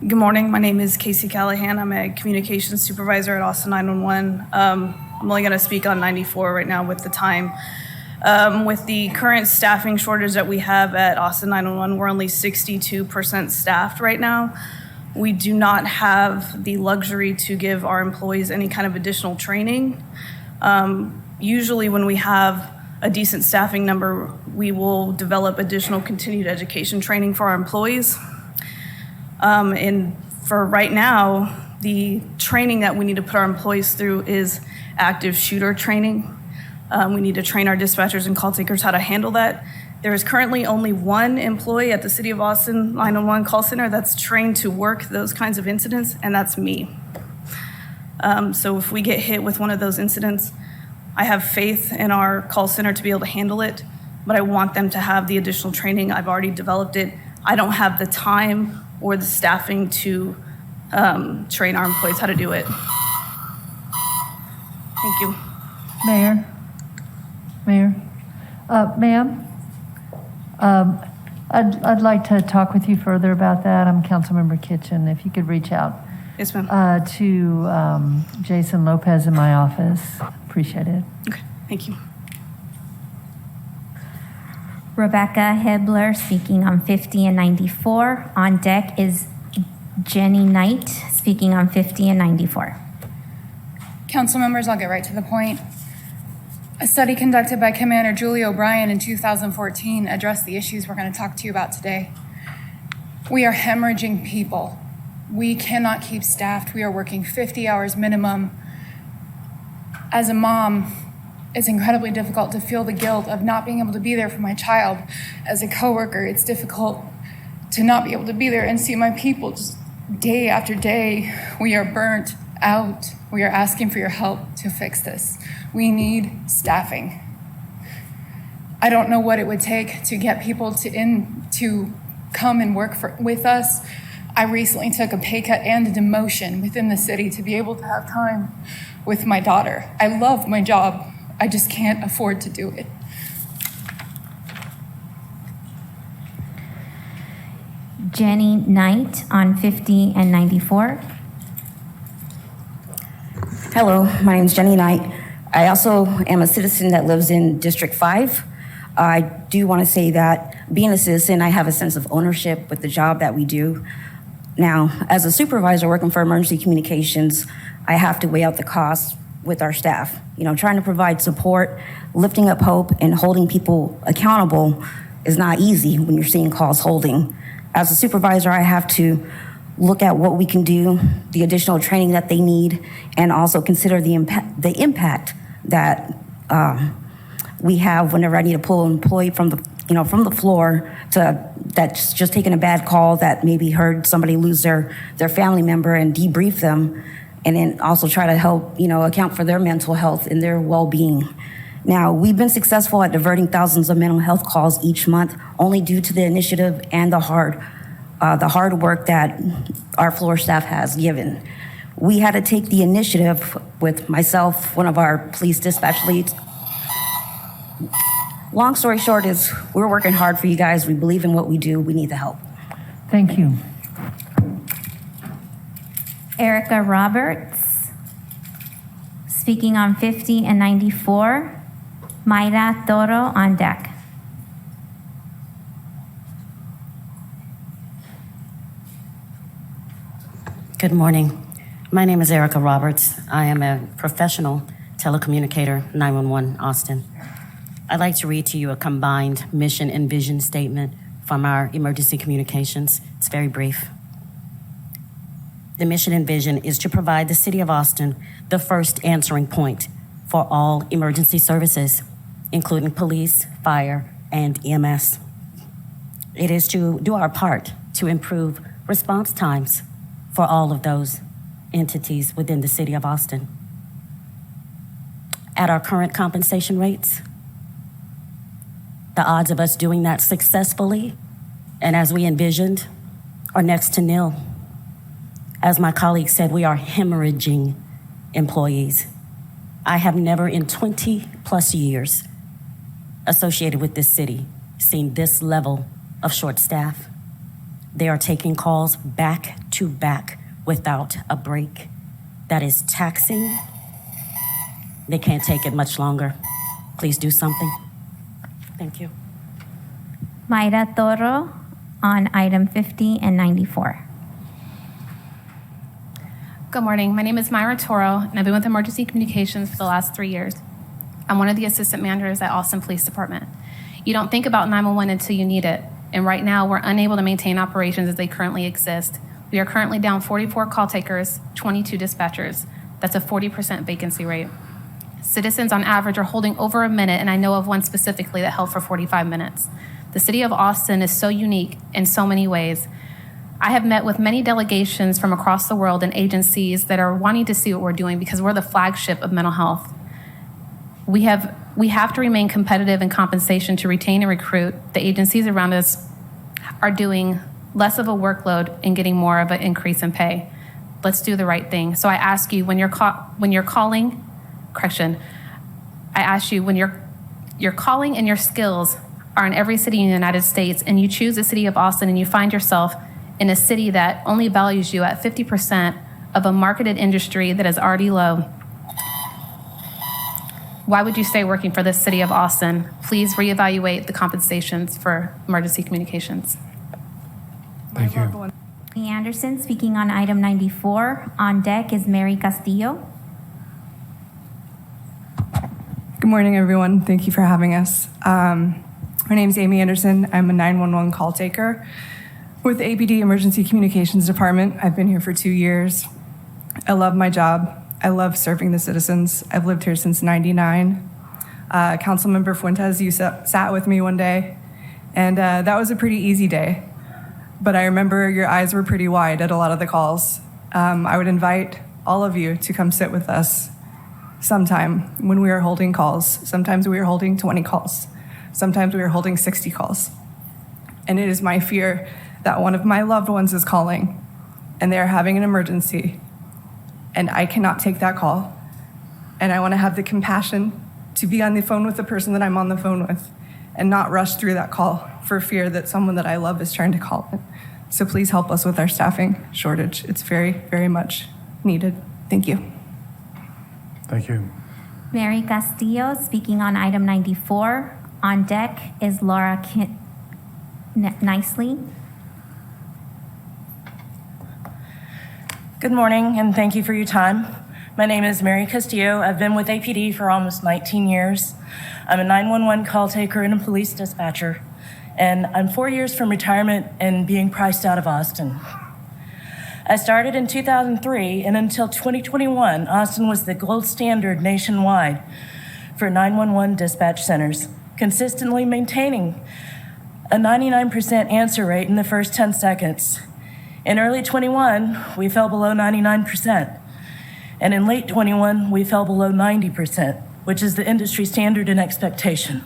Good morning. My name is Casey Callahan. I'm a communications supervisor at Austin 911. I'm only going to speak on 94 right now with the time. With the current staffing shortage that we have at Austin 911, we're only 62% staffed right now. We do not have the luxury to give our employees any kind of additional training. Usually when we have a decent staffing number, we will develop additional continued education training for our employees. And for right now, the training that we need to put our employees through is active shooter training. We need to train our dispatchers and call takers how to handle that. There is currently only one employee at the City of Austin 911 call center that's trained to work those kinds of incidents, and that's me. So if we get hit with one of those incidents, I have faith in our call center to be able to handle it, but I want them to have the additional training. I've already developed it. I don't have the time or the staffing to train our employees how to do it. Thank you. Mayor, ma'am, I'd like to talk with you further about that. I'm Councilmember Kitchen. If you could reach out Yes, ma'am. to Jason Lopez in my office, appreciate it. Okay, thank you. Rebecca Hibler speaking on 50 and 94. On deck is Jenny Knight speaking on 50 and 94. Council members, I'll get right to the point. A study conducted by Commander Julie O'Brien in 2014 addressed the issues we're going to talk to you about today. We are hemorrhaging people. We cannot keep staffed. We are working 50 hours minimum. As a mom, it's incredibly difficult to feel the guilt of not being able to be there for my child. As a coworker, it's difficult to not be able to be there and see my people just day after day. We are burnt out. We are asking for your help to fix this. We need staffing. I don't know what it would take to get people to come and work with us. I recently took a pay cut and a demotion within the city to be able to have time with my daughter. I love my job. I just can't afford to do it. Jenny Knight on 50 and 94. Hello, my name is Jenny Knight. I also am a citizen that lives in District 5. I do want to say that being a citizen, I have a sense of ownership with the job that we do. Now, as a supervisor working for emergency communications, I have to weigh out the costs with our staff. Trying to provide support, lifting up hope, and holding people accountable is not easy when you're seeing calls holding. As a supervisor, I have to look at what we can do, the additional training that they need, and also consider the impact that we have whenever I need to pull an employee from the floor that's just taking a bad call that maybe heard somebody lose their family member and debrief them, and then also try to help, account for their mental health and their well-being. Now, we've been successful at diverting thousands of mental health calls each month, only due to the initiative and the hard work that our floor staff has given. We had to take the initiative with myself, one of our police dispatch leads. Long story short is we're working hard for you guys. We believe in what we do. We need the help. Thank you. Erica Roberts speaking on 50 and 94. Mayra Toro on deck. Good morning. My name is Erica Roberts. I am a professional telecommunicator, 911 Austin. I'd like to read to you a combined mission and vision statement from our emergency communications. It's very brief. The mission and vision is to provide the City of Austin the first answering point for all emergency services, including police, fire, and EMS. It is to do our part to improve response times for all of those entities within the City of Austin. At our current compensation rates, the odds of us doing that successfully and as we envisioned are next to nil. As my colleague said, we are hemorrhaging employees. I have never in 20 plus years associated with this city seen this level of short staff. They are taking calls back to back without a break. That is taxing. They can't take it much longer. Please do something. Thank you. Mayra Toro on item 50 and 94. Good morning. My name is Myra Toro, and I've been with Emergency Communications for the last 3 years. I'm one of the assistant managers at Austin Police Department. You don't think about 911 until you need it, and right now we're unable to maintain operations as they currently exist. We are currently down 44 call takers, 22 dispatchers. That's a 40% vacancy rate. Citizens on average are holding over a minute, and I know of one specifically that held for 45 minutes. The city of Austin is so unique in so many ways. I have met with many delegations from across the world and agencies that are wanting to see what we're doing because we're the flagship of mental health. We have to remain competitive in compensation to retain and recruit. The agencies around us are doing less of a workload and getting more of an increase in pay. Let's do the right thing. So I ask you, when you're calling and your skills are in every city in the United States, and you choose the city of Austin and you find yourself in a city that only values you at 50% of a marketed industry that is already low, why would you stay working for this city of Austin? Please reevaluate the compensations for emergency communications. Thank you. Lee Anderson speaking on item 94. On deck is Mary Castillo. Good morning, everyone. Thank you for having us. My name is Amy Anderson. I'm a 911 call taker with the APD Emergency Communications Department. I've been here for 2 years. I love my job. I love serving the citizens. I've lived here since '99. Councilmember Fuentes, you sat with me one day, and that was a pretty easy day. But I remember your eyes were pretty wide at a lot of the calls. I would invite all of you to come sit with us sometime when we are holding calls. Sometimes we are holding 20 calls. Sometimes we are holding 60 calls. And it is my fear that one of my loved ones is calling and they are having an emergency and I cannot take that call. And I want to have the compassion to be on the phone with the person that I'm on the phone with and not rush through that call for fear that someone that I love is trying to call it. So please help us with our staffing shortage. It's very, very much needed. Thank you. Thank you. Mary Castillo speaking on item 94. On deck is Laura Nicely. Good morning, and thank you for your time. My name is Mary Castillo. I've been with APD for almost 19 years. I'm a 911 call taker and a police dispatcher, and I'm 4 years from retirement and being priced out of Austin. I started in 2003, and until 2021, Austin was the gold standard nationwide for 911 dispatch centers, consistently maintaining a 99% answer rate in the first 10 seconds. In early 21, we fell below 99%. And in late 21, we fell below 90%, which is the industry standard and expectation.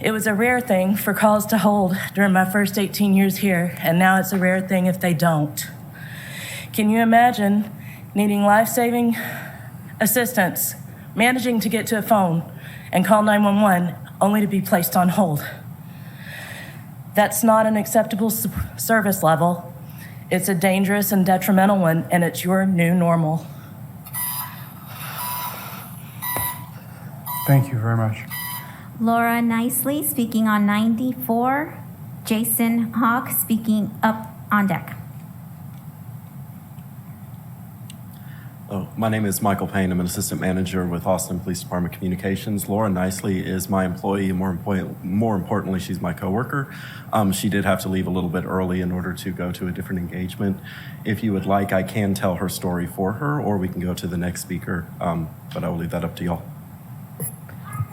It was a rare thing for calls to hold during my first 18 years here, and now it's a rare thing if they don't. Can you imagine needing life-saving assistance, managing to get to a phone and call 911 only to be placed on hold? That's not an acceptable service level. It's a dangerous and detrimental one, and it's your new normal. Thank you very much. Laura Nicely speaking on 94. Jason Hawk speaking up on deck. Oh, my name is Michael Payne. I'm an assistant manager with Austin Police Department Communications. Laura Nicely is my employee, and more importantly, she's my coworker. She did have to leave a little bit early in order to go to a different engagement. If you would like, I can tell her story for her, or we can go to the next speaker, but I will leave that up to y'all.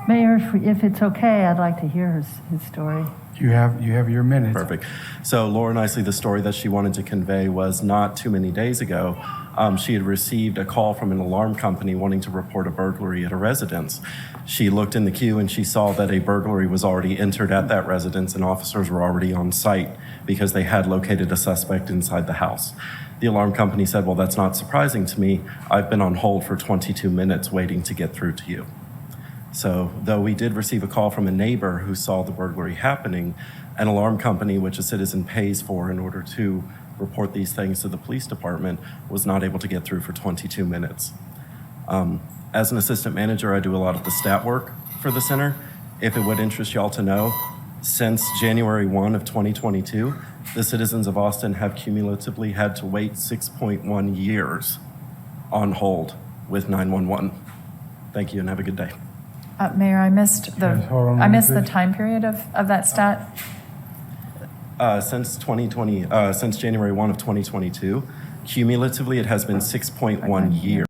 Mayor, if it's okay, I'd like to hear his story. You have your minute. Perfect. So Laura Nicely, the story that she wanted to convey was not too many days ago. She had received a call from an alarm company wanting to report a burglary at a residence. She looked in the queue and she saw that a burglary was already entered at that residence and officers were already on site because they had located a suspect inside the house. The alarm company said, "Well, that's not surprising to me. I've been on hold for 22 minutes waiting to get through to you." So though we did receive a call from a neighbor who saw the burglary happening, an alarm company, which a citizen pays for in order to report these things to the police department, was not able to get through for 22 minutes. As an assistant manager, I do a lot of the stat work for the center. If it would interest y'all to know, since January 1 of 2022, the citizens of Austin have cumulatively had to wait 6.1 years on hold with 911. Thank you and have a good day. Mayor, I missed Yes, hold on a I missed the minute, please. time period of that stat. Since January 1 of 2022, cumulatively it has been 6.1 years.